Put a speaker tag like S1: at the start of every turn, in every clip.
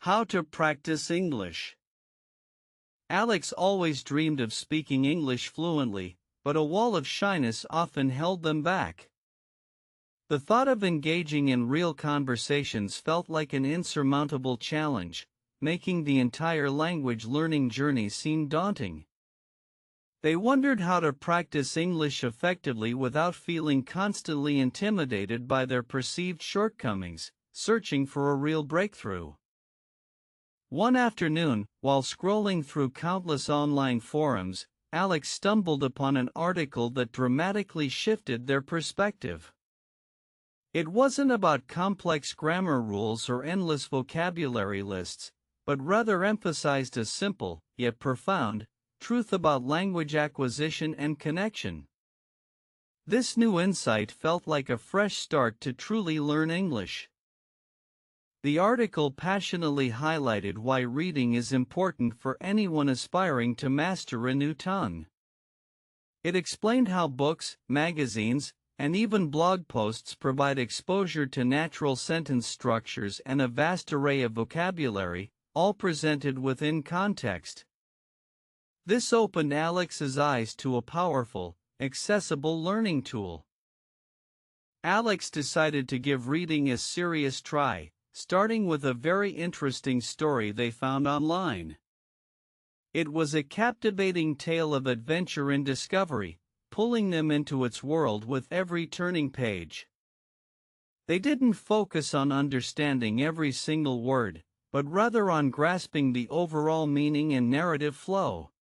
S1: How to practice English. Alex always dreamed of speaking English fluently, but a wall of shyness often held them back. The thought of engaging in real conversations felt like an insurmountable challenge, making the entire language learning journey seem daunting. They wondered how to practice English effectively without feeling constantly intimidated by their perceived shortcomings, searching for a real breakthrough. One afternoon, while scrolling through countless online forums, Alex stumbled upon an article that dramatically shifted their perspective. It wasn't about complex grammar rules or endless vocabulary lists, but rather emphasized a simple, yet profound, truth about language acquisition and connection. This new insight felt like a fresh start to truly learn English. The article passionately highlighted why reading is important for anyone aspiring to master a new tongue. It explained how books, magazines, and even blog posts provide exposure to natural sentence structures and a vast array of vocabulary, all presented within context. This opened Alex's eyes to a powerful, accessible learning tool. Alex decided to give reading a serious try, starting with a very interesting story they found online. It was a captivating tale of adventure and discovery, pulling them into its world with every turning page. They didn't focus on understanding every single word, but rather on grasping the overall meaning and narrative flow.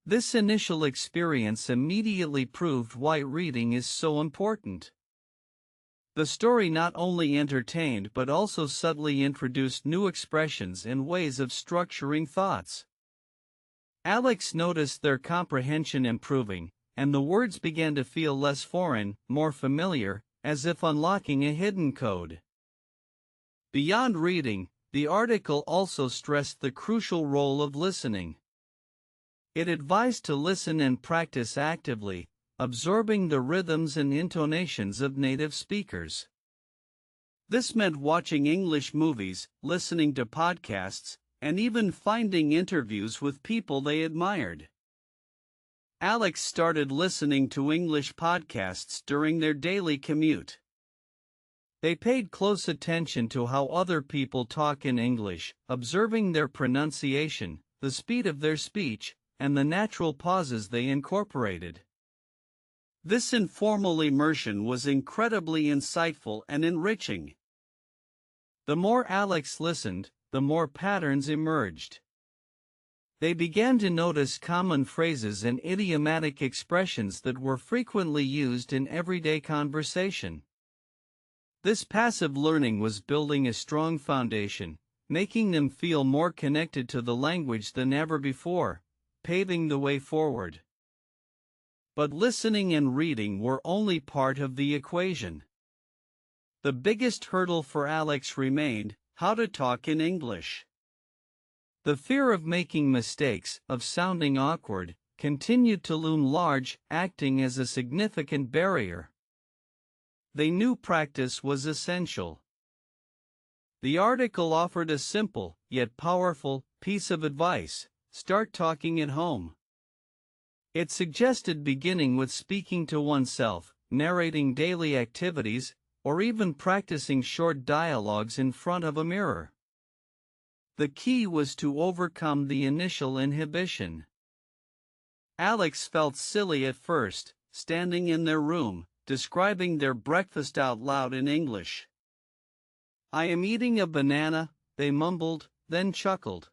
S1: This initial experience immediately proved why reading is so important. The story not only entertained but also subtly introduced new expressions and ways of structuring thoughts. Alex noticed their comprehension improving, and the words began to feel less foreign, more familiar, as if unlocking a hidden code. Beyond reading, the article also stressed the crucial role of listening. It advised to listen and practice actively, absorbing the rhythms and intonations of native speakers. This meant watching English movies, listening to podcasts, and even finding interviews with people they admired. Alex started listening to English podcasts during their daily commute. They paid close attention to how other people talk in English, observing their pronunciation, the speed of their speech, and the natural pauses they incorporated. This informal immersion was incredibly insightful and enriching. The more Alex listened, the more patterns emerged. They began to notice common phrases and idiomatic expressions that were frequently used in everyday conversation. This passive learning was building a strong foundation, making them feel more connected to the language than ever before, paving the way forward. But listening and reading were only part of the equation. The biggest hurdle for Alex remained how to talk in English. The fear of making mistakes, of sounding awkward, continued to loom large, acting as a significant barrier. They knew practice was essential. The article offered a simple, yet powerful, piece of advice: start talking at home. It suggested beginning with speaking to oneself, narrating daily activities, or even practicing short dialogues in front of a mirror. The key was to overcome the initial inhibition. Alex felt silly at first, standing in their room, describing their breakfast out loud in English. "I am eating a banana," they mumbled, then chuckled.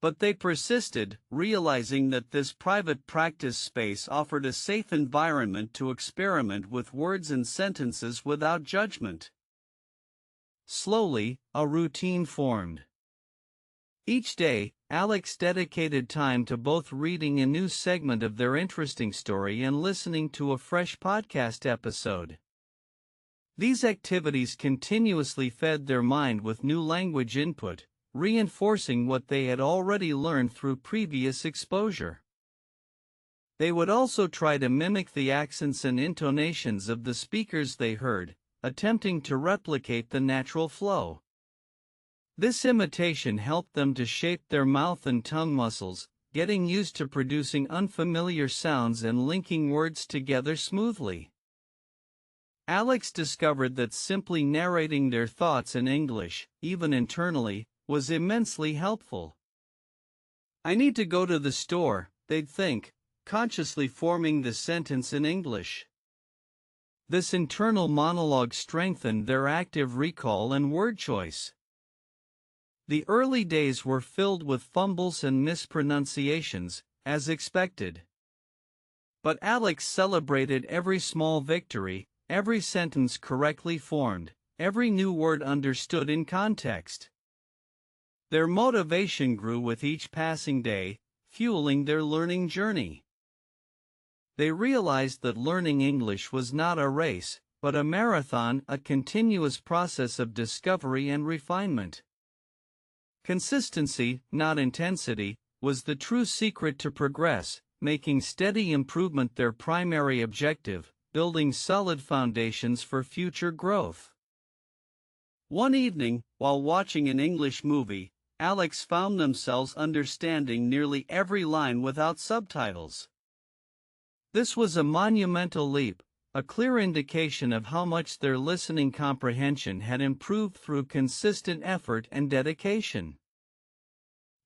S1: But they persisted, realizing that this private practice space offered a safe environment to experiment with words and sentences without judgment. Slowly, a routine formed. Each day, Alex dedicated time to both reading a new segment of their interesting story and listening to a fresh podcast episode. These activities continuously fed their mind with new language input, reinforcing what they had already learned through previous exposure. They would also try to mimic the accents and intonations of the speakers they heard, attempting to replicate the natural flow. This imitation helped them to shape their mouth and tongue muscles, getting used to producing unfamiliar sounds and linking words together smoothly. Alex discovered that simply narrating their thoughts in English, even internally, was immensely helpful. "I need to go to the store," they'd think, consciously forming the sentence in English. This internal monologue strengthened their active recall and word choice. The early days were filled with fumbles and mispronunciations, as expected. But Alex celebrated every small victory, every sentence correctly formed, every new word understood in context. Their motivation grew with each passing day, fueling their learning journey. They realized that learning English was not a race, but a marathon, a continuous process of discovery and refinement. Consistency, not intensity, was the true secret to progress, making steady improvement their primary objective, building solid foundations for future growth. One evening, while watching an English movie, Alex found themselves understanding nearly every line without subtitles. This was a monumental leap, a clear indication of how much their listening comprehension had improved through consistent effort and dedication.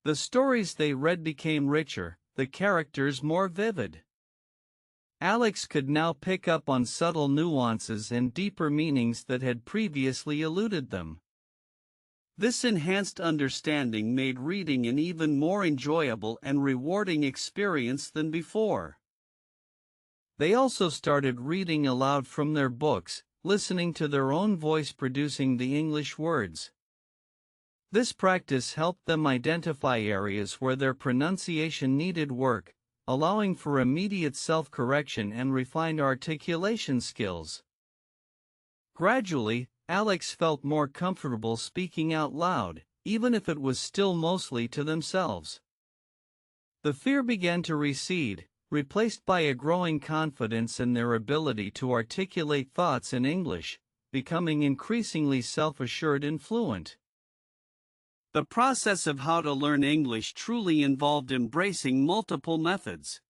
S1: The stories they read became richer, the characters more vivid. Alex could now pick up on subtle nuances and deeper meanings that had previously eluded them. This enhanced understanding made reading an even more enjoyable and rewarding experience than before. They also started reading aloud from their books, listening to their own voice producing the English words. This practice helped them identify areas where their pronunciation needed work, allowing for immediate self-correction and refined articulation skills. Gradually, Alex felt more comfortable speaking out loud, even if it was still mostly to themselves. The fear began to recede, replaced by a growing confidence in their ability to articulate thoughts in English, becoming increasingly self-assured and fluent. The process of how to learn English truly involved embracing multiple methods.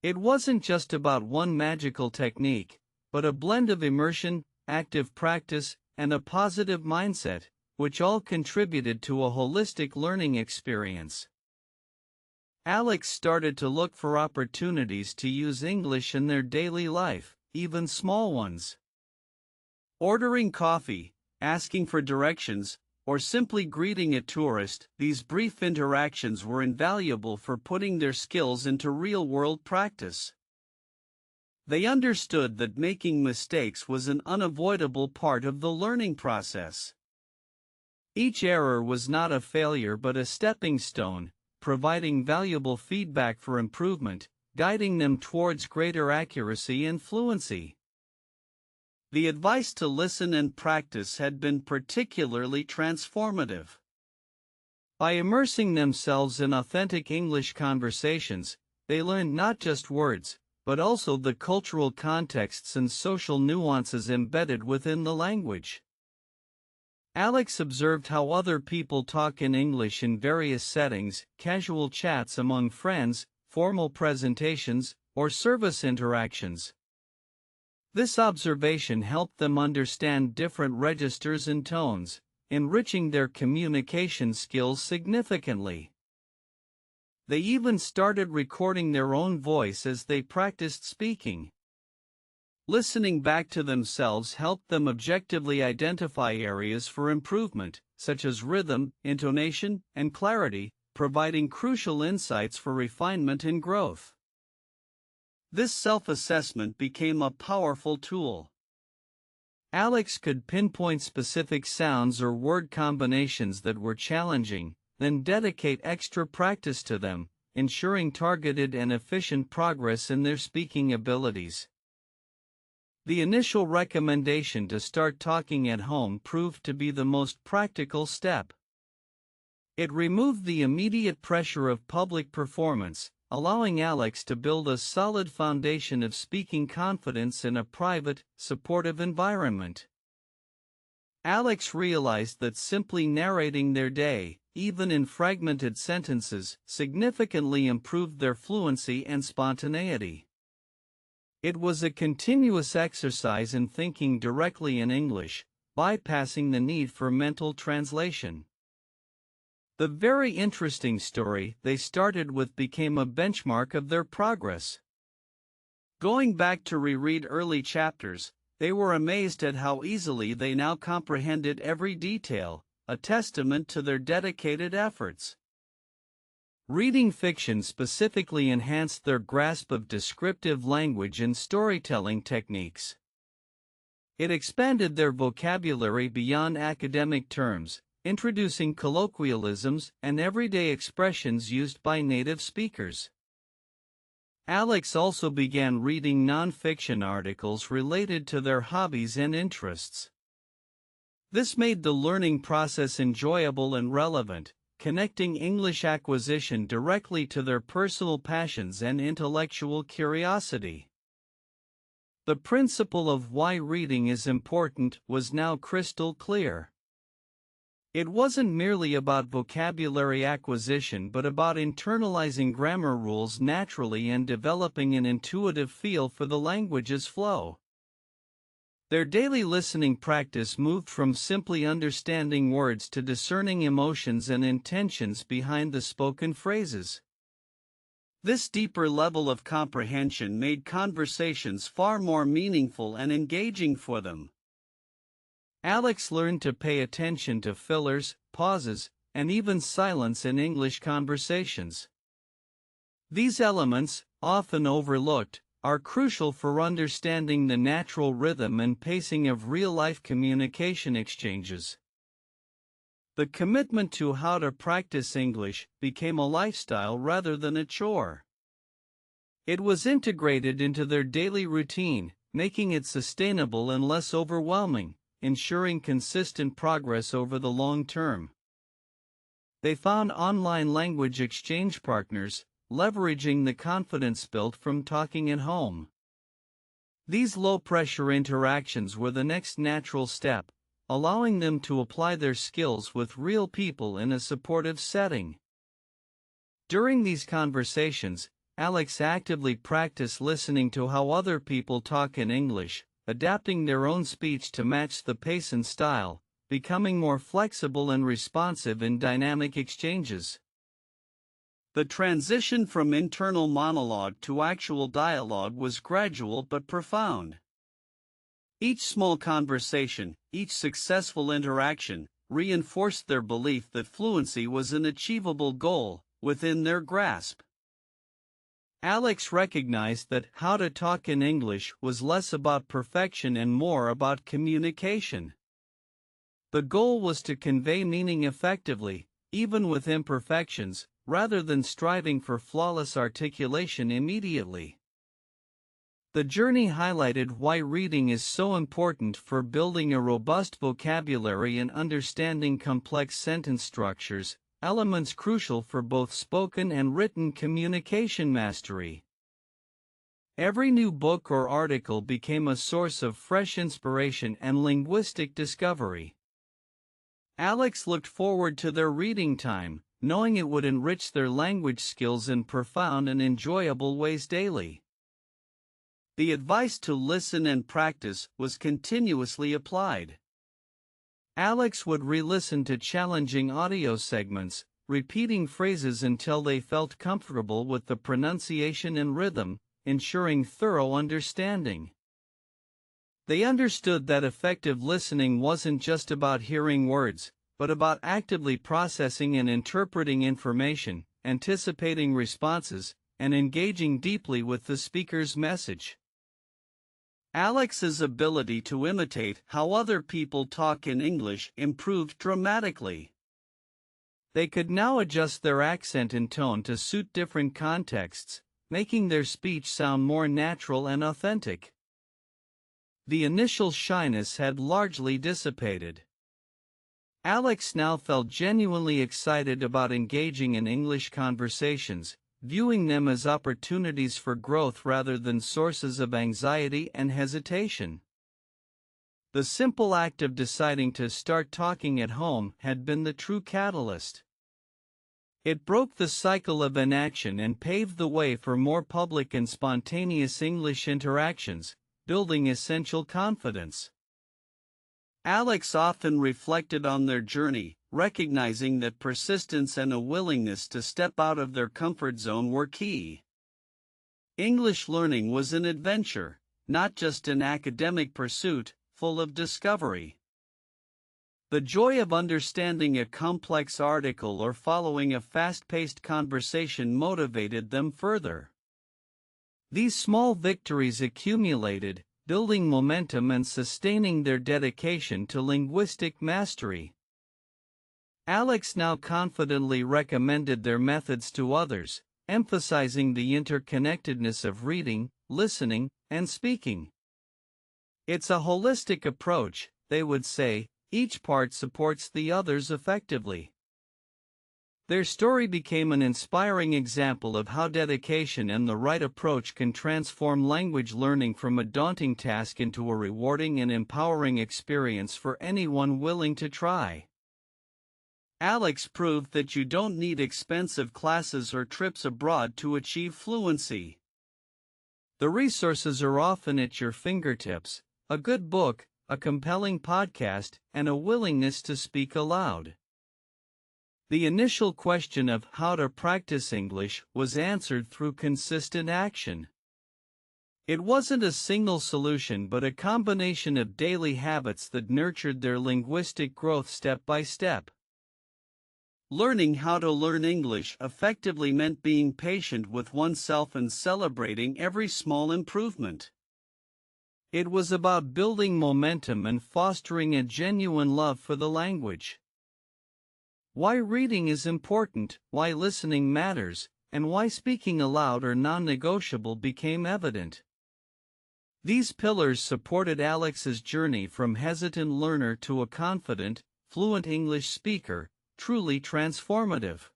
S1: It wasn't just about one magical technique, but a blend of immersion, active practice, and a positive mindset, which all contributed to a holistic learning experience. Alex started to look for opportunities to use English in their daily life, even small ones. Ordering coffee, asking for directions, or simply greeting a tourist, these brief interactions were invaluable for putting their skills into real-world practice. They understood that making mistakes was an unavoidable part of the learning process. Each error was not a failure but a stepping stone, providing valuable feedback for improvement, guiding them towards greater accuracy and fluency. The advice to listen and practice had been particularly transformative. By immersing themselves in authentic English conversations, they learned not just words, but also the cultural contexts and social nuances embedded within the language. Alex observed how other people talk in English in various settings, casual chats among friends, formal presentations, or service interactions. This observation helped them understand different registers and tones, enriching their communication skills significantly. They even started recording their own voice as they practiced speaking. Listening back to themselves helped them objectively identify areas for improvement, such as rhythm, intonation, and clarity, providing crucial insights for refinement and growth. This self-assessment became a powerful tool. Alex could pinpoint specific sounds or word combinations that were challenging, then dedicate extra practice to them, ensuring targeted and efficient progress in their speaking abilities. The initial recommendation to start talking at home proved to be the most practical step. It removed the immediate pressure of public performance, allowing Alex to build a solid foundation of speaking confidence in a private, supportive environment. Alex realized that simply narrating their day, even in fragmented sentences, significantly improved their fluency and spontaneity. It was a continuous exercise in thinking directly in English, bypassing the need for mental translation. The very interesting story they started with became a benchmark of their progress. Going back to reread early chapters, they were amazed at how easily they now comprehended every detail, a testament to their dedicated efforts. Reading fiction specifically enhanced their grasp of descriptive language and storytelling techniques. It expanded their vocabulary beyond academic terms, introducing colloquialisms and everyday expressions used by native speakers. Alex also began reading non-fiction articles related to their hobbies and interests. This made the learning process enjoyable and relevant, connecting English acquisition directly to their personal passions and intellectual curiosity. The principle of why reading is important was now crystal clear. It wasn't merely about vocabulary acquisition but about internalizing grammar rules naturally and developing an intuitive feel for the language's flow. Their daily listening practice moved from simply understanding words to discerning emotions and intentions behind the spoken phrases. This deeper level of comprehension made conversations far more meaningful and engaging for them. Alex learned to pay attention to fillers, pauses, and even silence in English conversations. These elements, often overlooked, are crucial for understanding the natural rhythm and pacing of real-life communication exchanges. The commitment to how to practice English became a lifestyle rather than a chore. It was integrated into their daily routine, making it sustainable and less overwhelming, ensuring consistent progress over the long term. They found online language exchange partners, leveraging the confidence built from talking at home. These low-pressure interactions were the next natural step, allowing them to apply their skills with real people in a supportive setting. During these conversations, Alex actively practiced listening to how other people talk in English, adapting their own speech to match the pace and style, becoming more flexible and responsive in dynamic exchanges. The transition from internal monologue to actual dialogue was gradual but profound. Each small conversation, each successful interaction, reinforced their belief that fluency was an achievable goal, within their grasp. Alex recognized that how to talk in English was less about perfection and more about communication. The goal was to convey meaning effectively, even with imperfections, rather than striving for flawless articulation immediately. The journey highlighted why reading is so important for building a robust vocabulary and understanding complex sentence structures, elements crucial for both spoken and written communication mastery. Every new book or article became a source of fresh inspiration and linguistic discovery. Alex looked forward to their reading time, knowing it would enrich their language skills in profound and enjoyable ways daily. The advice to listen and practice was continuously applied. Alex would re-listen to challenging audio segments, repeating phrases until they felt comfortable with the pronunciation and rhythm, ensuring thorough understanding. They understood that effective listening wasn't just about hearing words, but about actively processing and interpreting information, anticipating responses, and engaging deeply with the speaker's message. Alex's ability to imitate how other people talk in English improved dramatically. They could now adjust their accent and tone to suit different contexts, making their speech sound more natural and authentic. The initial shyness had largely dissipated. Alex now felt genuinely excited about engaging in English conversations, viewing them as opportunities for growth rather than sources of anxiety and hesitation. The simple act of deciding to start talking at home had been the true catalyst. It broke the cycle of inaction and paved the way for more public and spontaneous English interactions, building essential confidence. Alex often reflected on their journey, recognizing that persistence and a willingness to step out of their comfort zone were key. English learning was an adventure, not just an academic pursuit, full of discovery. The joy of understanding a complex article or following a fast-paced conversation motivated them further. These small victories accumulated, building momentum and sustaining their dedication to linguistic mastery. Alex now confidently recommended their methods to others, emphasizing the interconnectedness of reading, listening, and speaking. It's a holistic approach, they would say, each part supports the others effectively. Their story became an inspiring example of how dedication and the right approach can transform language learning from a daunting task into a rewarding and empowering experience for anyone willing to try. Alex proved that you don't need expensive classes or trips abroad to achieve fluency. The resources are often at your fingertips: a good book, a compelling podcast, and a willingness to speak aloud. The initial question of how to practice English was answered through consistent action. It wasn't a single solution but a combination of daily habits that nurtured their linguistic growth step by step. Learning how to learn English effectively meant being patient with oneself and celebrating every small improvement. It was about building momentum and fostering a genuine love for the language. Why reading is important, why listening matters, and why speaking aloud are non-negotiable became evident. These pillars supported Alex's journey from hesitant learner to a confident, fluent English speaker, truly transformative.